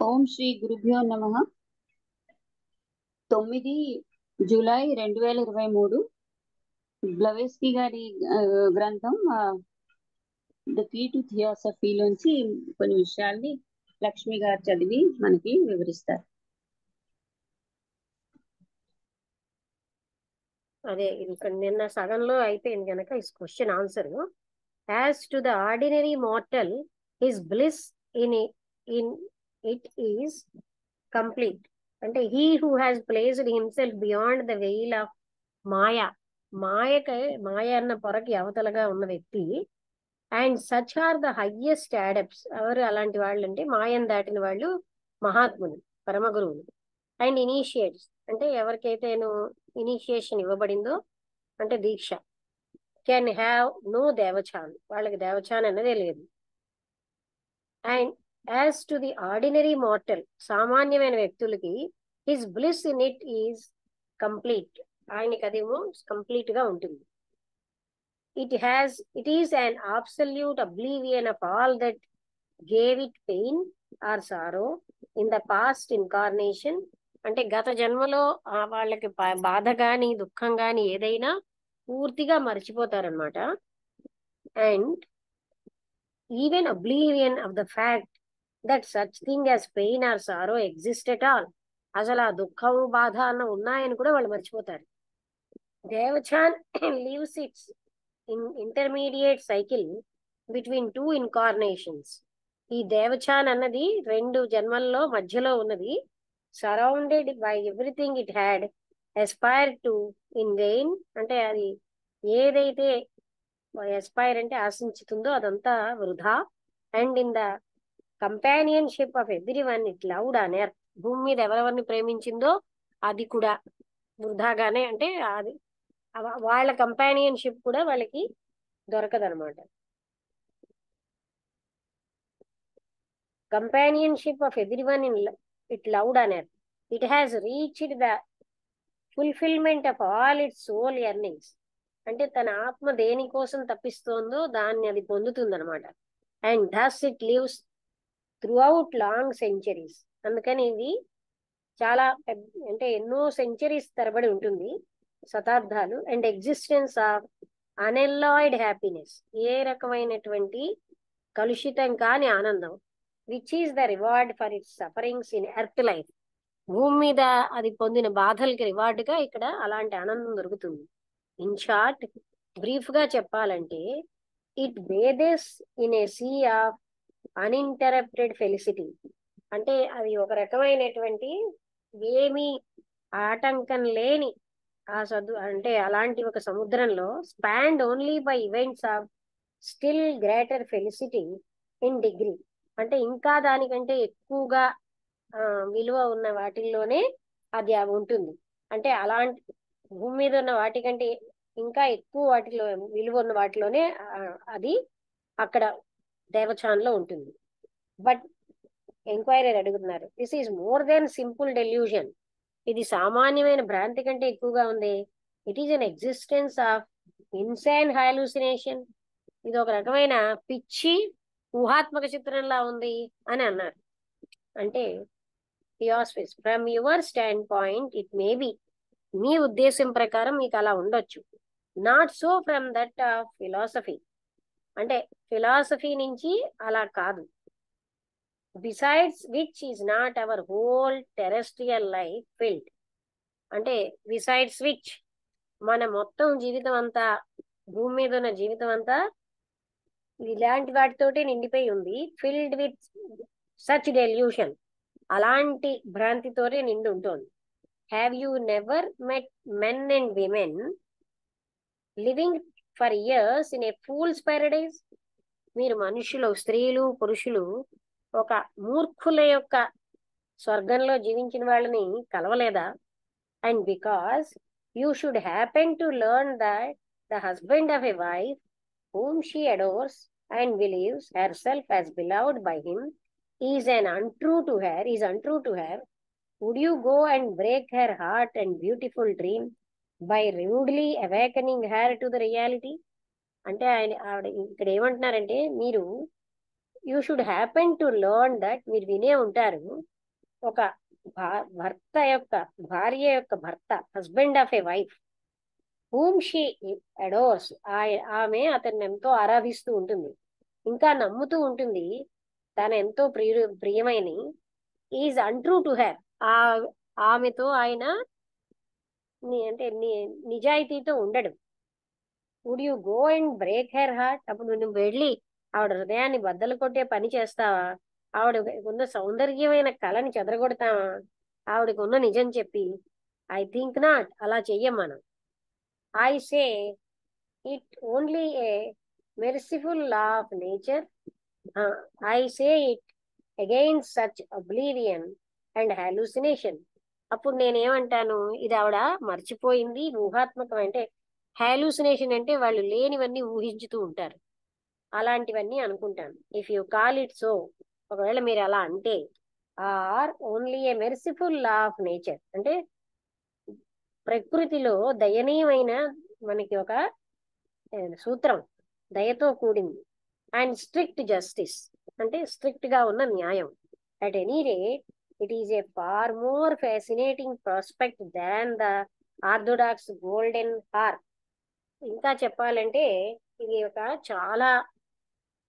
ఓం శ్రీ గురుభ్యో నమః. 9 జూలై 2023 బ్లవేస్కీ గారి గ్రంథం ద కీ టు థియాసఫీలోంచి కొన్ని విషయాల్ని లక్ష్మి గారు చదివి మనకి వివరిస్తారు. అదే ఇక్కడ నిన్న సగంలో అయిపోయింది కనుక ఈ question answer. As to the ordinary mortal his bliss in it is complete. అంటే he who has placed himself beyond the veil of maya, మాయ అన్న పొరకి అవతలగా ఉన్న వ్యక్తి. And such are the highest adepts. ఎవరు అలాంటి వాళ్ళు అంటే మాయను దాటిన వాళ్ళు మహాత్ములు, పరమ గురువులు. అండ్ ఇనిషియేట్స్ అంటే ఎవరికైతే ఇనిషియేషన్ ఇవ్వబడిందో అంటే దీక్ష. కెన్ హ్యావ్ నో దేవచాన్, వాళ్ళకి దేవచాన్ అన్నదే లేదు. And as to the ordinary mortal, సామాన్యమైన వ్యక్తులకి his bliss in it is complete, ఆయనకి అదేమో కంప్లీట్ గా ఉంటుంది. It is an absolute oblivion of all that gave it pain or sorrow in the past incarnation. అంటే గత జన్మలో వాళ్ళకి బాధ గాని దుఃఖం గాని ఏదైనా పూర్తిగా మర్చిపోతారనమాట. And even oblivion of the fact that such thing as pain or sorrow exist at all. అసలు ఆ దుఃఖం బాధ అన్న ఉన్నాయని కూడా వాళ్ళు మర్చిపోతారు. దేవచాన్ leaves its intermediate cycle between two incarnations. ఈ దేవచాన్ అన్నది రెండు జన్మల్లో మధ్యలో ఉన్నది. Surrounded by everything it had Aspire to in vein. అంటే అది ఏదైతే ఎస్పైర్ అంటే ఆశించుతుందో అదంతా వృధా. And in the companionship of every one it loved on earth. భూమి మీద ఎవరెవరిని ప్రేమించిందో అది కూడా వృధాగానే, అంటే అది వాళ్ళ కంపానియన్షిప్ కూడా వాళ్ళకి దొరకదనమాట. Companionship of everyone in it loved on earth. It has reached the fulfilment of all its soul yearnings. అంటే తన ఆత్మ దేనికోసం తప్పిస్తోందో దాన్ని అది పొందుతుందనమాట. And thus it lives throughout long centuries. అందుకని ఇది చాలా అంటే ఎన్నో సెంచరీస్ తరబడి ఉంటుంది, శతాబ్దాలు. And existence of unalloyed happiness, ఏ రకమైనటువంటి కలుషితం కాని ఆనందం. Which is the reward for its sufferings in earth life. భూమి మీద అది పొందిన బాధలకి రివార్డుగా ఇక్కడ అలాంటి ఆనందం దొరుకుతుంది. ఇన్ షార్ట్, బ్రీఫ్ గా చెప్పాలంటే it bathes in a sea of uninterrupted felicity. అంటే అది ఒక రకమైనటువంటి ఏమీ ఆటంకం లేని అంటే అలాంటి ఒక సముద్రంలో spawned only by events of still greater felicity in degree. అంటే ఇంకా దానికంటే ఎక్కువగా విలువ ఉన్న వాటిల్లోనే అది ఉంటుంది. అంటే అలాంటి భూమి మీద ఉన్న వాటికంటే ఇంకా ఎక్కువ వాటిలో విలువ ఉన్న వాటిలోనే అది అక్కడ దేవచాన్లో ఉంటుంది. బట్ ఎంక్వైరీ అడుగుతున్నారు, this is more than simple delusion. ఇది సామాన్యమైన భ్రాంతి కంటే ఎక్కువగా ఉంది. It is an existence of insane hallucination. ఇది ఒక రకమైన పిచ్చి ఊహాత్మక చిత్రంలా ఉంది అని అన్నారు. అంటే theosophist, from your standpoint it may be, మీ ఉద్దేశం ప్రకారం మీకు అలా ఉండొచ్చు. Not so from that of philosophy, అంటే ఫిలాసఫీ నుంచి అలా కాదు. Besides which is not our whole terrestrial life filled. అంటే బిసైడ్స్ విచ్, మన మొత్తం జీవితం అంతా, భూమి మీద ఉన్న జీవితం అంతా ఇలాంటి వాటితోటి నిండిపోయి ఉంది. ఫిల్డ్ విత్ సచ్ డెల్యూషన్, అలాంటి భ్రాంతితోనే నిండి ఉంటుంది. Have you never met men and women living for years in a fool's paradise? మీరు మనుషులు, స్త్రీలు పురుషులు ఒక మూర్ఖుల యొక్క స్వర్గంలో జీవించిన వాళ్ళని కలవలేదా? And because you should happen to learn that the husband of a wife whom she adores and believes herself as beloved by him is untrue to her, would you go and break her heart and beautiful dream by rudely awakening her to the reality? అంటే ఆవిడ ఇక్కడ ఏమంటున్నారంటే, మీరు you should happen to learn that, మీరు వినే ఉంటారు, ఒక భర్త యొక్క భార్య యొక్క భర్త, husband of A wife whom she adores, ఆమె అతన్ని ఎంతో ఆరాధిస్తూ ఉంటుంది, ఇంకా నమ్ముతూ ఉంటుంది, తను ఎంతో ప్రియమైన, ఈజ్ అన్ట్రూ టు హెర్, ఆ ఆమెతో ఆయన అంటే నిజాయితీతో ఉండడు. Would you go and break her heart, అప్పుడు నువ్వు వెళ్ళి ఆవిడ హృదయాన్ని బద్దలు కొట్టే పని చేస్తావా? ఆవిడకు ఉన్న సౌందర్యమైన కళని చెదరగొడతావా ఆవిడకు ఉన్న నిజం చెప్పి? ఐ థింక్ నాట్, అలా చెయ్యం మనం. I say it only a merciful law of nature, I say it against such అబ్లీవియన్ and hallucination. అప్పుడు నేనేమంటాను, ఇది ఆవిడ మర్చిపోయింది, ఊహాత్మకం, అంటే హాలూసినేషన్ అంటే వాళ్ళు లేనివన్నీ ఊహించుతూ ఉంటారు, అలాంటివన్నీ అనుకుంటాను. If you call it so, ఒకవేళ మీరు అలా అంటే, or only a merciful law of nature, అంటే ప్రకృతిలో దయనీయమైన మనకి ఒక సూత్రం, దయతో కూడింది, అండ్ స్ట్రిక్ట్ జస్టిస్, అంటే స్ట్రిక్ట్ గా ఉన్న న్యాయం. At any rate it is a far more fascinating prospect than the orthodox golden harp. ఇంకా చెప్పాలంటే ఇది ఒక చాలా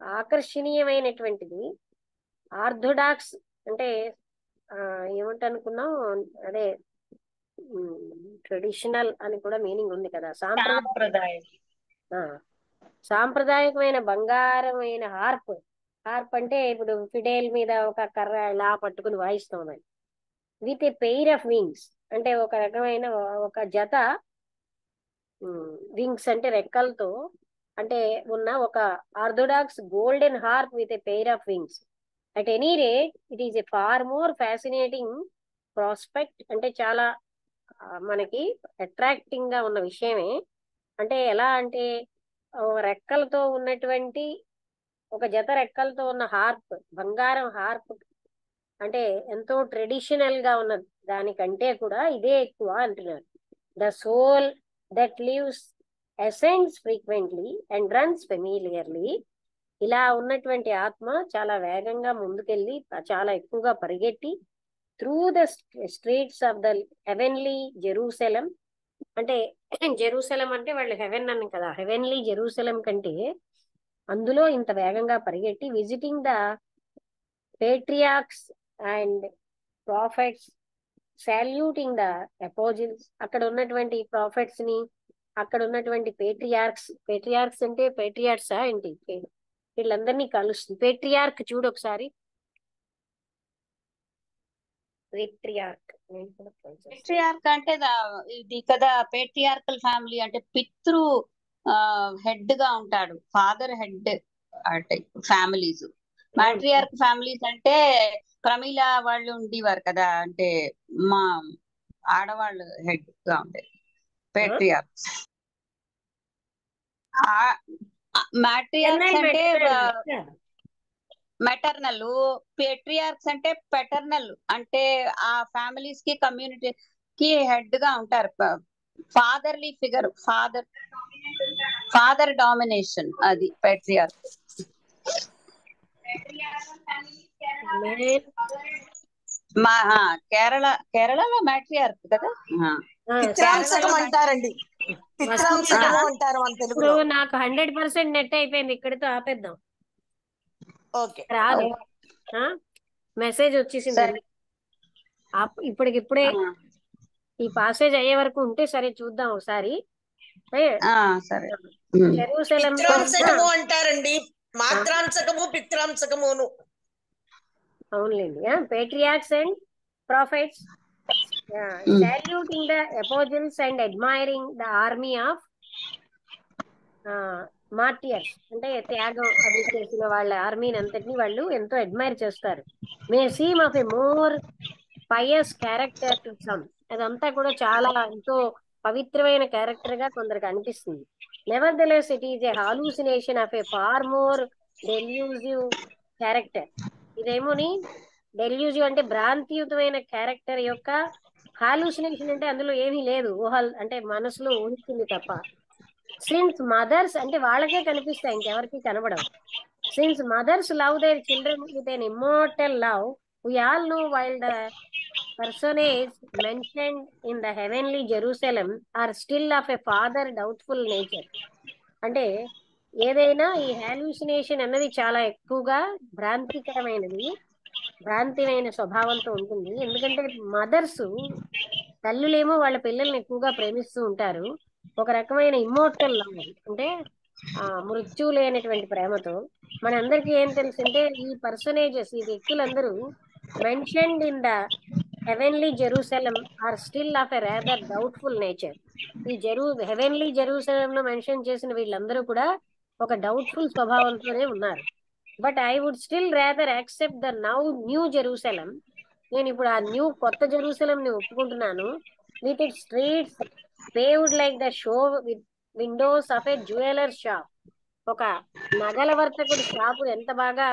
ఆకర్షణీయమైనటువంటిది. ఆర్థోడాక్స్ అంటే ఏమంటనుకున్నాం, అదే ట్రెడిషనల్ అని కూడా మీనింగ్ ఉంది కదా, సాంప్రదాయకమైన బంగారమైన హార్ప్. హార్ప్ అంటే ఇప్పుడు ఫిడేల్ మీద ఒక కర్ర ఇలా పట్టుకుని వాయిస్తామని. With a pair of wings, అంటే ఒక రకమైన ఒక జత వింగ్స్ అంటే రెక్కలతో అంటే ఉన్న ఒక orthodox golden harp with a pair of wings. At any rate it is a far more fascinating prospect, అంటే చాలా మనకి అట్రాక్టింగ్ గా ఉన్న విషయమే. అంటే ఎలా అంటే రెక్కలతో ఉన్నటువంటి ఒక జత రెక్కలతో ఉన్న హార్ప్, బంగారం హార్ప్, అంటే ఎంతో ట్రెడిషనల్ గా ఉన్న దానికంటే కూడా ఇదే ఎక్కువ అంటున్నారు. The soul that lives ascends frequently and runs familiarly. ఇలా ఉన్నటువంటి ఆత్మ చాలా వేగంగా ముందుకెళ్ళి చాలా ఎక్కువగా పరిగెట్టి through the streets of the heavenly Jerusalem, అంటే జెరూసలం అంటే వాళ్ళు హెవెన్ అని కదా, హెవెన్లీ జెరూసలం కంటే అందులో ఇంత వేగంగా పరిగెట్టి visiting the patriarchs and prophets, saluting the apostles, అక్కడ ఉన్నటువంటి ప్రాఫెట్స్ ని, అక్కడ ఉన్నటువంటి పేట్రియార్క్స్ అంటే పేట్రియార్ట్సా ఏంటి, వీళ్ళందరినీ కలుస్తుంది. పేట్రియార్క్ చూడు ఒకసారి, పేట్రియార్క్ అంటే ఇది కదా, పేట్రియార్కల్ ఫ్యామిలీ అంటే పితృ హెడ్ గా ఉంటాడు, ఫాదర్ హెడ్ అంటే ఫ్యామిలీస్. మ్యాట్రియార్క్ ఫ్యామిలీస్ అంటే ప్రమీల వాళ్ళు ఉండేవారు కదా, అంటే మా ఆడవాళ్ళు హెడ్ గా ఉండేది పేట్రియార్క్స్. మ్యాట్రియార్క్స్ అంటే మెటర్నల్, పేట్రియార్క్స్ అంటే పెటర్నల్, అంటే ఆ ఫ్యామిలీస్ కి కమ్యూనిటీ కి హెడ్ గా ఉంటారు. ఫాదర్లీ ఫిగర్, ఫాదర్ డామినేషన్, అది పేట్రియార్క్. కేరళలో మ్యాట్రియార్క్ కదా, పిత్రాంశకం అంటారండి, పిత్రాంశకము అంటారు మన తెలుగులో. నాకు 100% నెట్ అయిపోయింది, ఇక్కడితో ఆపేద్దాం. ఓకే, రాదు, మెసేజ్ వచ్చేసింది. ఇప్పటికిప్పుడే ఈ పాసేజ్ అయ్యే వరకు ఉంటే సరే, చూద్దాం ఒకసారి. పిత్రాంశకము అంటారండి, మాత్రాంశకము పిత్రాంశకమును. అవునులేండి. Patriarchs and prophets saluting the apostles and admiring the army of martyrs, అంటే త్యాగం అది చేసిన వాళ్ళ ఆర్మీని అంతటిని వాళ్ళు ఎంతో అడ్మైర్ చేస్తారు. May seem of a more pious character to some, అదంతా కూడా చాలా ఎంతో పవిత్రమైన క్యారెక్టర్ గా కొందరికి అనిపిస్తుంది. Nevertheless it is a hallucination of a far more delusive character. ఇదేమోని డెల్యూజివ్ అంటే భ్రాంతియుతమైన క్యారెక్టర్ యొక్క హాలూసినేషన్, అంటే అందులో ఏమీ లేదు, ఊహల్ అంటే మనసులో ఊహిస్తుంది తప్ప. సిన్స్ మదర్స్ అంటే వాళ్ళకే కనిపిస్తాయి, ఇంకెవరికి కనబడవు. Since mothers love their children with an immortal love, we all know while the personage mentioned in the heavenly Jerusalem are still of a father doubtful nature. అంటే ఏదైనా ఈ హాల్యూసినేషన్ అన్నది చాలా ఎక్కువగా భ్రాంతిమైన స్వభావంతో ఉంటుంది. ఎందుకంటే మదర్స్, తల్లులేమో వాళ్ళ పిల్లల్ని ఎక్కువగా ప్రేమిస్తూ ఉంటారు. ఒక రకమైన ఇమ్మోర్టల్ లవ్, అంటే మృత్యు లేనటువంటి ప్రేమతో. మనందరికీ ఏం తెలుసు అంటే ఈ పర్సనేజెస్, ఈ వ్యక్తులందరూ mentioned in the heavenly Jerusalem are still of a rather doubtful nature. ఈ హెవెన్లీ జెరూసలం లో మెన్షన్ చేసిన వీళ్ళందరూ కూడా ఒక డౌట్ఫుల్ స్వభావంతోనే ఉన్నారు. But I would still rather accept the new Jerusalem. నేను ఇప్పుడు ఆ కొత్త జెరూసలం ని ఒప్పుకుంటున్నాను. With it streets paved like the show with windows of a jeweller shop. ఒక నగల వర్తకుడి షాపు ఎంత బాగా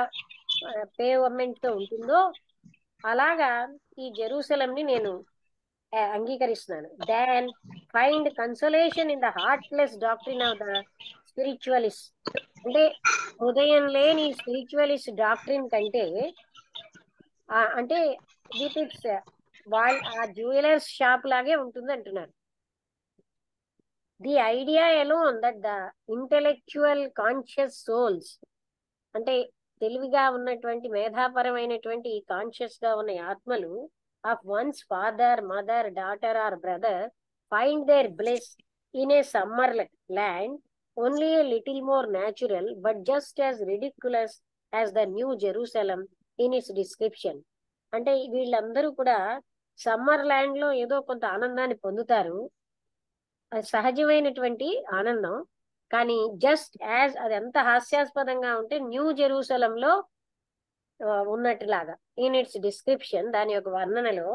పేవ్మెంట్ తో ఉంటుందో అలాగా ఈ జెరూసలం ని నేను అంగీకరిస్తున్నాను. Then find consolation in the heartless doctrine of the spiritualist. అంటే హృదయం లేని స్పిరిచువలిస్ట్ డాక్ట్రిన్ కంటే అంటే విత్ ఇట్స్ వాళ్ళ ఆ జ్యువెలర్స్ షాప్ లాగే ఉంటుంది అంటున్నారు. The idea alone that the intellectual conscious souls, అంటే తెలివిగా ఉన్నటువంటి మేధాపరమైనటువంటి కాన్షియస్ గా ఉన్న ఆత్మలు of one's father, mother, daughter or brother find their bliss in a summer land only a little more natural but just as ridiculous as the new Jerusalem in its description. అంటే వీళ్ళందరూ కూడా summer land లో ఏదో కొంత ఆనందాన్ని పొందుతారు, అది సహజమైనటువంటి ఆనందం. కానీ జస్ట్ యాజ్ అది ఎంత హాస్యాస్పదంగా ఉంటే న్యూ జెరూసలంలో ఉన్నట్టులాగా ఇన్ ఇట్స్ డిస్క్రిప్షన్, దాని యొక్క వర్ణనలో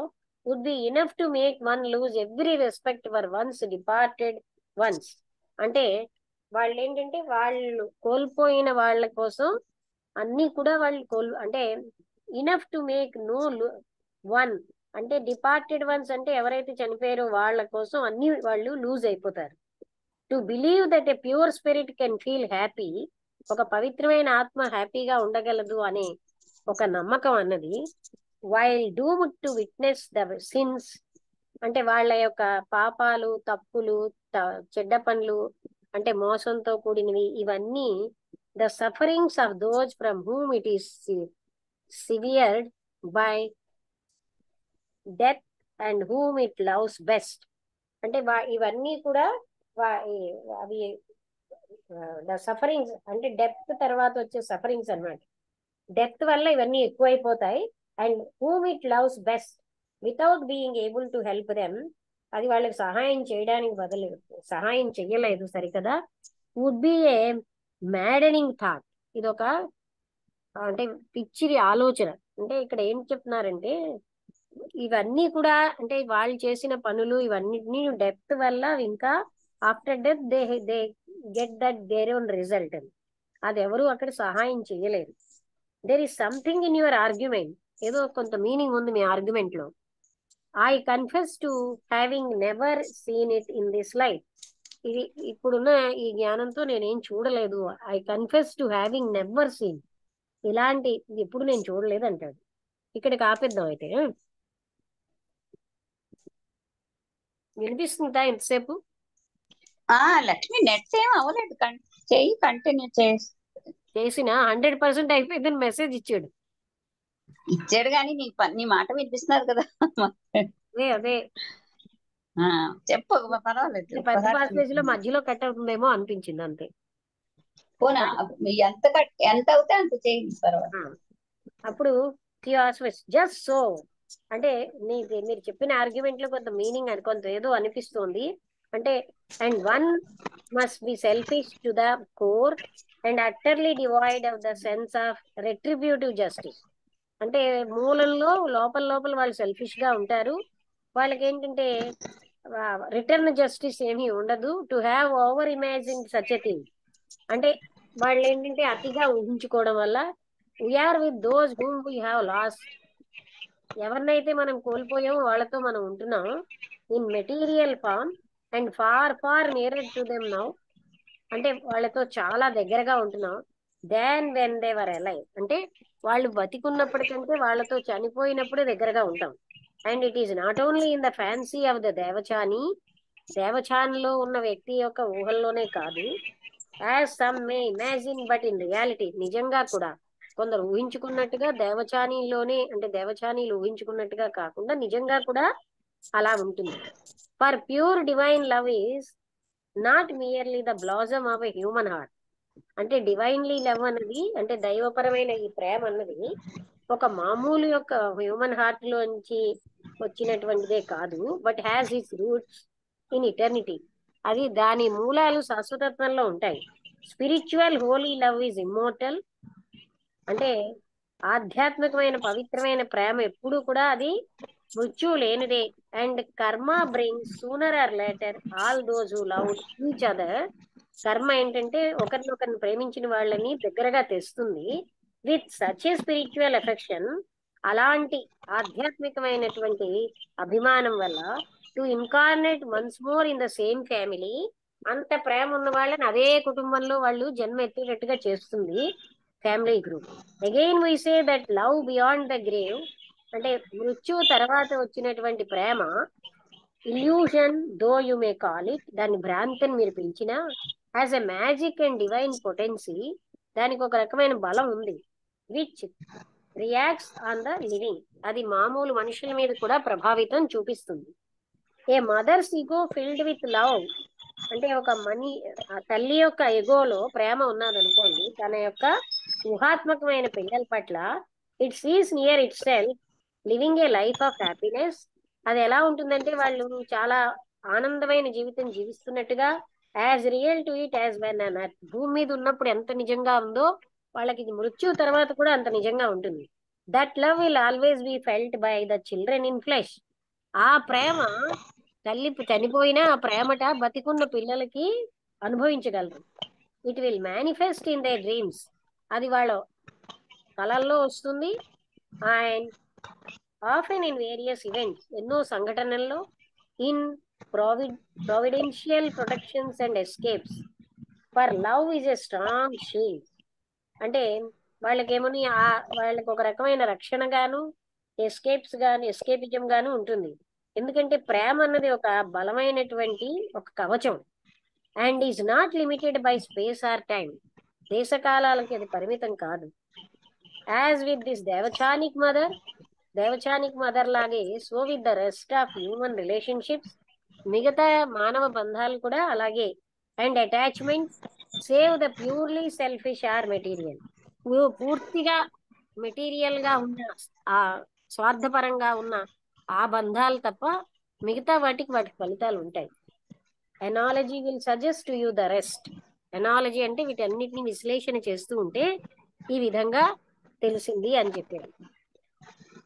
would be enough to make one lose every respect for one's departed ones. అంటే వాళ్ళు ఏంటంటే వాళ్ళు కోల్పోయిన వాళ్ళ కోసం అన్ని కూడా వాళ్ళు అంటే ఇనఫ్ టు మేక్ వన్, అంటే డిపార్టెడ్ వన్స్ అంటే ఎవరైతే చనిపోయారో వాళ్ళ కోసం అన్ని వాళ్ళు లూజ్ అయిపోతారు. To believe that a pure spirit can feel happy, ఒక పవిత్రమైన ఆత్మ హ్యాపీగా ఉండగలదు అనే ఒక నమ్మకం అన్నది, while doomed to witness the sins, అంటే వాళ్ళ యొక్క పాపాలు, తప్పులు, చెడ్డ పనులు, అంటే మోసంతో కూడినవి, ఇవన్నీ the sufferings of those from whom it is severed by death and whom it loves best. అంటే ఇవన్నీ కూడా అవి ద సఫరింగ్స్, అంటే డెత్ తర్వాత వచ్చే సఫరింగ్స్ అన్నమాట. డెత్ వల్ల ఇవన్నీ ఎక్కువైపోతాయి. And whom it loves best without being able to help them, అది వాళ్ళకి సహాయం చేయడానికి సహాయం చెయ్యలేదు సరికదా. Would be a maddening thought, ఇది ఒక అంటే పిచ్చిరి ఆలోచన. అంటే ఇక్కడ ఏం చెప్తున్నారంటే ఇవన్నీ కూడా అంటే వాళ్ళు చేసిన పనులు ఇవన్నిటిని డెత్ వల్ల ఇంకా after death they get that their own result అని, అది ఎవరు అక్కడ సహాయం చేయలేరు. There is something in your argument, ఏదో కొంత మీనింగ్ ఉంది మీ ఆర్గ్యుమెంట్ లో. I confess to having never seen it in this life, ఇది ఇప్పుడున్న ఈ జ్ఞానంతో నేనేం చూడలేదు. I confess to having never seen, ఇలాంటి ఎప్పుడు నేను చూడలేదు అంటాడు. ఇక్కడికి ఆపేద్దాం అయితే. వినిపిస్తుందా ఇంతసేపు? లక్ష్మి నెట్ ఏం అవ్వలేదు, చెయ్యి కంటిన్యూ చేసిన 100% అయిపోయిందని మెసేజ్ ఇచ్చాడు కానీ నీ మాట వినిపిస్తున్నారు కదా. అదే చెప్పు, పర్వాలేదు. పెద్ద పాసేజ్ లో మధ్యలో కట్ అవుతుందేమో అనిపించింది అంతే. ఎంత అవుతే అంత చేయండి, పర్వాలేదు. అప్పుడు జస్ట్ సో, అంటే మీరు చెప్పిన ఆర్గ్యుమెంట్ లో కొంత మీనింగ్ కొంత ఏదో అనిపిస్తుంది. అంటే and one must be selfish to the core and utterly divide of the sense of retributive justice. అంటే మూలంలో లోపల వాళ్ళు సెల్ఫిష్ గా ఉంటారు. వాళ్ళకి ఏంటంటే రిటర్న్ జస్టిస్ ఏమీ ఉండదు. To have over imagine such a thing, అంటే వాళ్ళు ఏంటంటే అతిగా ఊహించుకోవడం వల్ల we are with those whom we have lost, ఎవరినైతే మనం కోల్పోయామో వాళ్ళతో మనం ఉంటున్నాం in material form and far nearer to them now, అంటే వాళ్ళతో చాలా దగ్గరగా ఉంటున్నాం. Than when they were alive. అంటే వాళ్ళు బతికున్నప్పటికంటే వాళ్ళతో చనిపోయినప్పుడే దగ్గరగా ఉంటాం. And it is not only in the fancy of the Devachanee, దేవచానిలో ఉన్న వ్యక్తి యొక్క ఊహల్లోనే కాదు, as some may imagine, but in reality నిజంగా కూడా కొందరు ఊహించుకున్నట్టుగా దేవచానిలోనే, అంటే దేవచానీలు ఊహించుకున్నట్టుగా కాకుండా నిజంగా కూడా అలా ఉంటుంది. For pure divine love is not merely the blossom of a human heart. అంటే డివైన్లీ లవ్ అన్నది, అంటే దైవపరమైన ఈ ప్రేమ అన్నది ఒక మామూలు యొక్క హ్యూమన్ హార్ట్ లోంచి వచ్చినటువంటిదే కాదు, but has its roots in eternity. అది దాని మూలాలు శాశ్వతత్వంలో ఉంటాయి. Spiritual holy love is immortal. అంటే ఆధ్యాత్మికమైన పవిత్రమైన ప్రేమ ఎప్పుడు కూడా అది మృత్యువు లేనిదే. అండ్ కర్మ brings sooner or later all those who love each other. కర్మ ఏంటంటే ఒకరినొకరిని ప్రేమించిన వాళ్ళని దగ్గరగా తెస్తుంది. With such a spiritual affection, అలాంటి ఆధ్యాత్మికమైనటువంటి అభిమానం వల్ల, to incarnate once more in the same family. అంత ప్రేమ ఉన్న వాళ్ళని అదే కుటుంబంలో వాళ్ళు జన్మ ఎత్తేటట్టుగా చేస్తుంది family group. Again we say that love beyond the grave. అంటే మృత్యువు తర్వాత వచ్చినటువంటి ప్రేమ illusion, though you may call it, దాన్ని భ్రాంతి అని మీరు పిలిచినా, has a magic and divine potency. దానికి ఒక రకమైన బలం ఉంది. Which reacts on the living. అది మామూలు మనుషుల మీద కూడా ప్రభావితం చూపిస్తుంది. A mother's ego filled with love. అంటే ఒక ఆ తల్లి యొక్క ఎగోలో ప్రేమ ఉన్నదనుకోండి, తన యొక్క ఊహాత్మకమైన పిల్లల పట్ల, it sees near itself living a life of happiness. అది ఎలా ఉంటుందంటే వాళ్ళు చాలా ఆనందమైన జీవితం జీవిస్తున్నట్టుగా, as real to it as when on earth. భూమి మీద ఉన్నప్పుడు ఎంత నిజంగా ఉందో వాళ్ళకి ఇది మృత్యు తర్వాత కూడా అంత నిజంగా ఉంటుంది. That love will always be felt by the children in flesh. ఆ ప్రేమ తల్లి చనిపోయినా ఆ ప్రేమట బతికున్న పిల్లలకి అనుభవించగలరు. It will manifest in their dreams. అది వాళ్ళ కళల్లో వస్తుంది. And often in various events, ఎన్నో సంఘటనల్లో, in providential protections and escapes. For love is a strong shield. అంటే వాళ్ళకేమని వాళ్ళకి ఒక రకమైన రక్షణ గాను, ఎస్కేపిజం గాను ఉంటుంది. ఎందుకంటే ప్రేమ అన్నది ఒక బలమైనటువంటి ఒక కవచం. And is not limited by space or time. దేశకాలాలకి అది పరిమితం కాదు. As with this Devachanic mother లాగే, so with the rest of human relationships, మిగతా మానవ బంధాలు కూడా అలాగే. And attachments save the purely selfish or material. పూర్తిగా మెటీరియల్ గా ఉన్న, ఆ స్వార్థపరంగా ఉన్న ఆ బంధాలు తప్ప మిగతా వాటికి ఫలితాలు ఉంటాయి. Analogy will suggest to you the rest. Analogy అంటే వీటన్నిటిని విశ్లేషణ చేస్తూ ఉంటే ఈ విధంగా తెలిసింది అని చెప్పారు.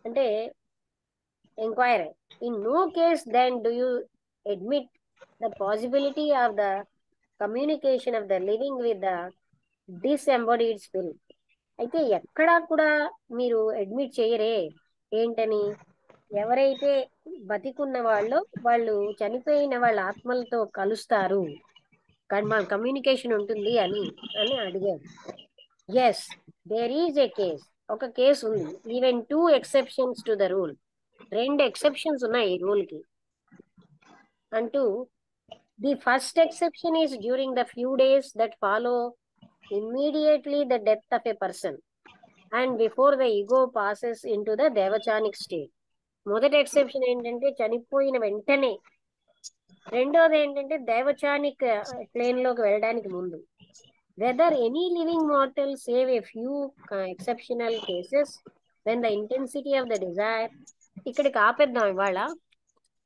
అంటే enquiry, in no case then do you admit the possibility of the communication of the living with the disembodied spirit. అయితే ఎక్కడా కూడా మీరు అడ్మిట్ చేయరే ఏంటని, ఎవరైతే బతికున్న వాళ్ళు చనిపోయిన వాళ్ళ ఆత్మలతో కలుస్తారు, కమ్యూనికేషన్ ఉంటుంది అని అని అడిగారు. Yes, there is a case. ఒక కేసు ఉంది. Even 2 exceptions to the rule. 2 exceptions ఉన్నాయి ఈ రూల్ కి అంటూ. The first exception is during the few days that follow immediately the death of a person and before the ego passes into the devachanic state. మొదటి exception ఏంటంటే చనిపోయిన వెంటనే. రెండోది ఏంటంటే దేవచానిక్ ప్లేన్ లోకి వెళ్ళడానికి ముందు. Weather any living mortal save a few exceptional cases when the intensity of the desire. ఇక్కడికి ఆపేద్దాం ఇవాళ,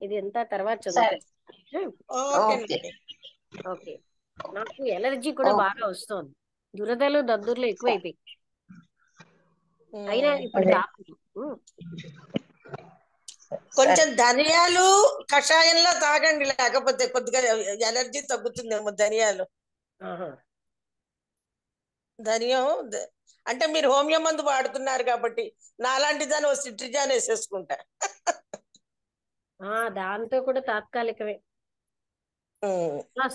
ఇది అంతా తర్వాత చదువుతాం. ఓకే. నాకు ఎలర్జీ కూడా బాగా వస్తుంది, దురదలు దద్దుర్లు ఎక్కువైపోయి. అయినా ఇప్పుడు కొంచెం ధనియాలు కషాయంలో తాగండి, లేకపోతే కొద్దిగా ఎలర్జీ తగ్గుతుందేమో. ధనియం అంటే మీరు హోమియో మందు వాడుతున్నారు కాబట్టి నాలాంటి దాన్ని ఓ సిట్రిజాన్ వేసేసుకుంటా. దాంతో కూడా తాత్కాలికమే,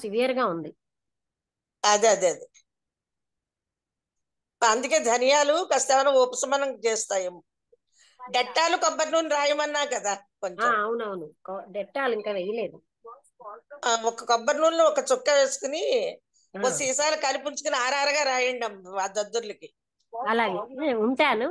సివియర్ గా ఉంది. అదే అందుకే ధనియాలు కాస్త ఏమైనా ఉపశమనం చేస్తాయేమో. డెట్టాలు కొబ్బరి నూనె రాయమన్నా కదా కొంచెం. అవునవును, డెట్టాలు ఇంకా వేయలేదు. ఒక కొబ్బరి నూనెలో ఒక చుక్క వేసుకుని ఆ, ఓ సీసాలు కలిపి ఉంచుకుని ఆరారుగా రాయండి ఆ దద్దుర్లకి. అలాగే ఉంటాను.